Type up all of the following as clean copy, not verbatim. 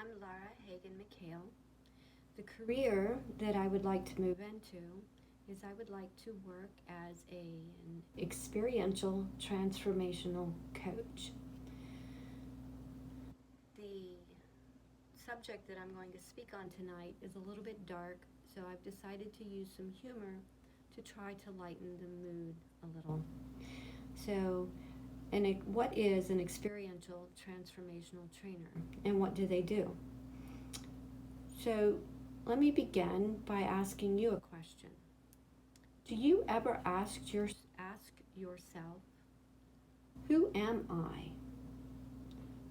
I'm Lara Hagen McHale. The career that I would like to move into is I would like to work as an experiential transformational coach. The subject that I'm going to speak on tonight is a little bit dark, so I've decided to use some humor to try to lighten the mood a little. So, what is an experiential transformational trainer, and what do they do? So, let me begin by asking you a question. Do you ever ask yourself, who am I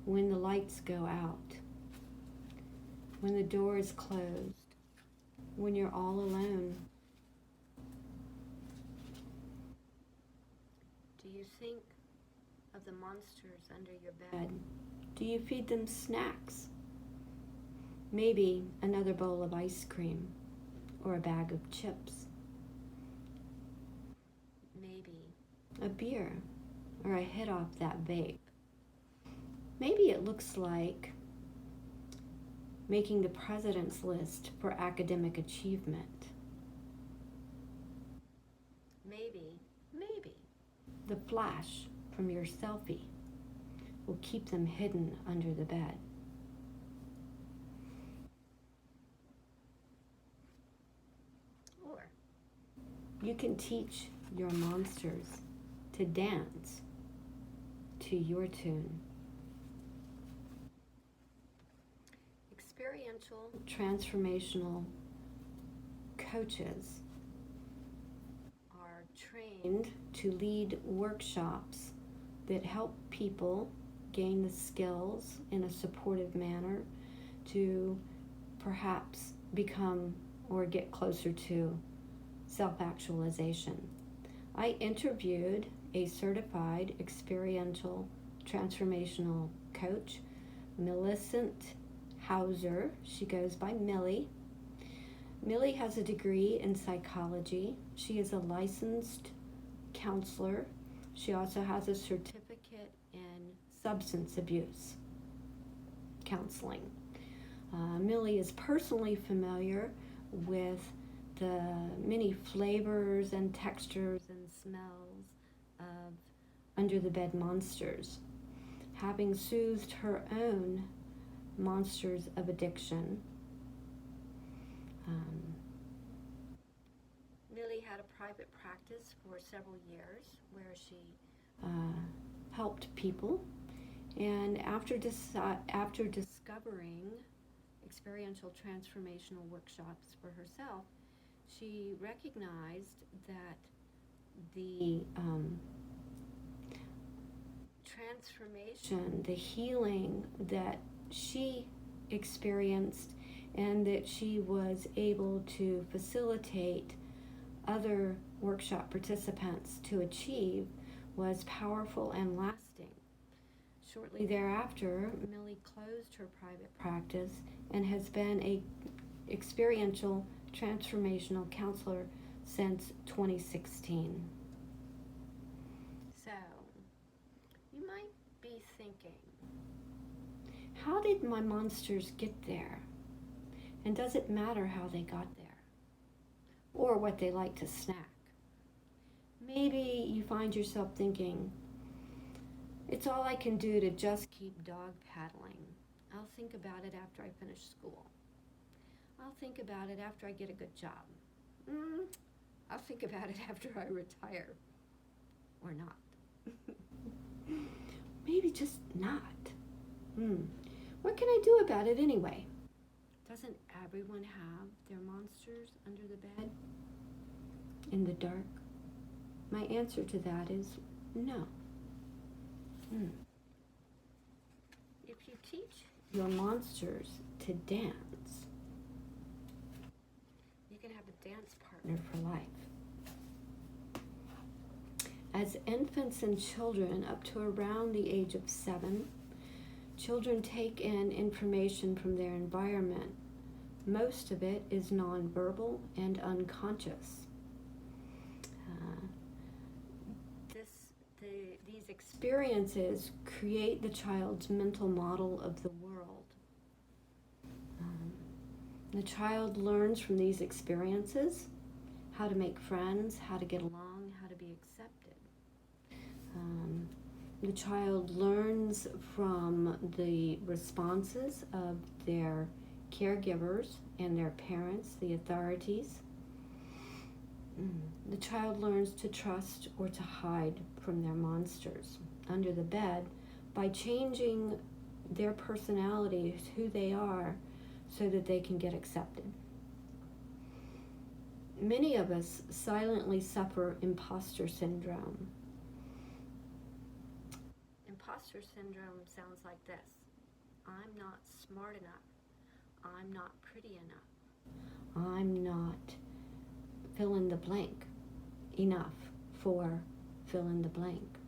when the lights go out, when the door is closed, when you're all alone? Do you think of the monsters under your bed? Do you feed them snacks? Maybe another bowl of ice cream or a bag of chips. Maybe a beer or a hit off that vape. Maybe it looks like making the president's list for academic achievement. Maybe the flash from your selfie will keep them hidden under the bed. Or you can teach your monsters to dance to your tune. Experiential transformational coaches are trained to lead workshops that help people gain the skills in a supportive manner to perhaps become or get closer to self-actualization. I interviewed a certified experiential transformational coach, Millicent Hauser. She goes by Millie. Millie has a degree in psychology. She is a licensed counselor. She also has a certificate in substance abuse counseling. Millie is personally familiar with the many flavors and textures and smells of under the bed monsters, having soothed her own monsters of addiction. Millie had a private practice for several years where she helped people, and after discovering experiential transformational workshops for herself, she recognized that the transformation, the healing that she experienced and that she was able to facilitate other workshop participants to achieve was powerful and lasting. Shortly thereafter, Millie closed her private practice and has been a experiential transformational counselor since 2016. So, you might be thinking, how did my monsters get there? And does it matter how they got there? Or what they like to snack? Maybe you find yourself thinking, it's all I can do to just keep dog paddling. I'll think about it after I finish school. I'll think about it after I get a good job. I'll think about it after I retire. Or not. Maybe just not. What can I do about it anyway? Doesn't everyone have their monsters under the bed? In the dark? My answer to that is no. If you teach your monsters to dance, you can have a dance partner for life. As infants and children up to around the age of 7, children take in information from their environment. Most of it is nonverbal and unconscious. These experiences create the child's mental model of the world. The child learns from these experiences how to make friends, how to get along, how to be accepted. The child learns from the responses of their caregivers and their parents, the authorities. The child learns to trust or to hide from their monsters under the bed by changing their personality, who they are, so that they can get accepted. Many of us silently suffer imposter syndrome. Imposter syndrome sounds like this: I'm not smart enough. I'm not pretty enough. I'm not fill in the blank enough for fill in the blank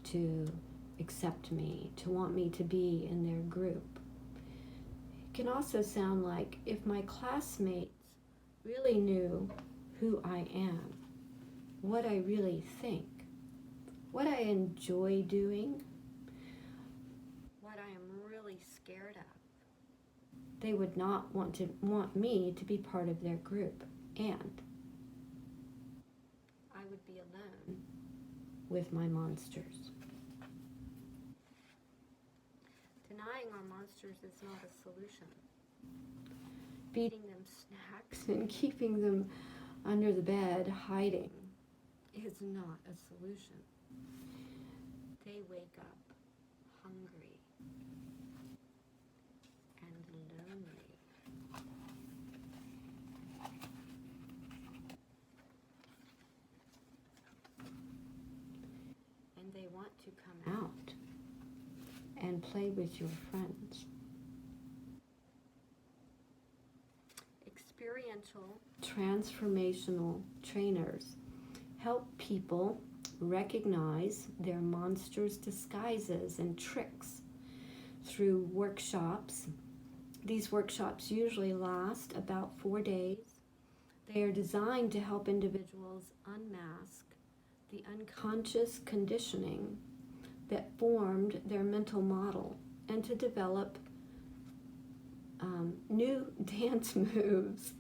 to accept me, to want me to be in their group. It can also sound like, if my classmates really knew who I am, what I really think, what I enjoy doing, what I am really scared of, they would not want me to be part of their group, and I would be alone with my monsters. Denying our monsters is not a solution. Feeding them snacks and keeping them under the bed hiding is not a solution. They wake up hungry and lonely. And they want to come out and play with your friends. Experiential, transformational trainers help people recognize their monsters' disguises and tricks through workshops. These workshops usually last about 4 days. They are designed to help individuals unmask the unconscious conditioning that formed their mental model and to develop new dance moves.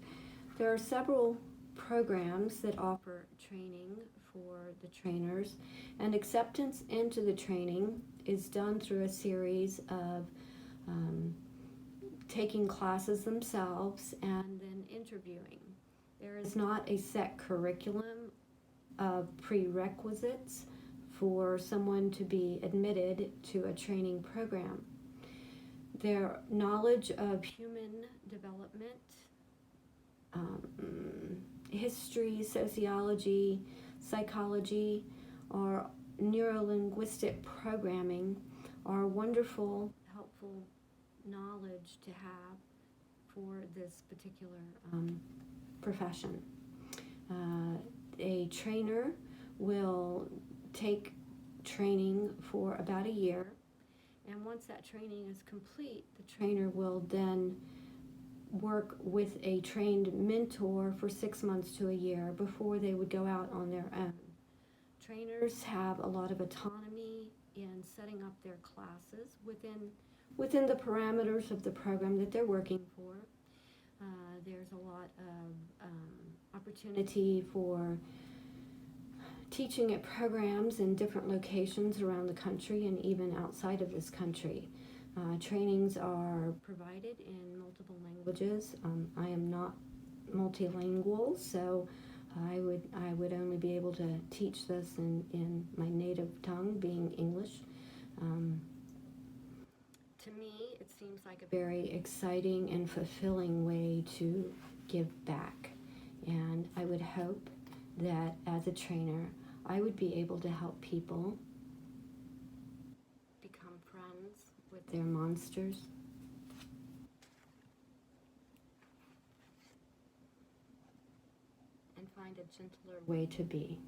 There are several programs that offer training for the trainers, and acceptance into the training is done through a series of taking classes themselves and then interviewing. There is not a set curriculum of prerequisites for someone to be admitted to a training program. Their knowledge of human development, history, sociology, psychology, or neurolinguistic programming are wonderful, helpful knowledge to have for this particular profession. A trainer will take training for about a year, and once that training is complete, the trainer will then work with a trained mentor for 6 months to a year before they would go out on their own. Trainers have a lot of autonomy in setting up their classes within the parameters of the program that they're working for. There's a lot of opportunity for teaching at programs in different locations around the country and even outside of this country. Trainings are provided in multiple languages. I am not multilingual, so I would only be able to teach this in my native tongue, being English. To me, it seems like a very exciting and fulfilling way to give back. And I would hope that as a trainer, I would be able to help people become friends with their monsters, and find a gentler way to be.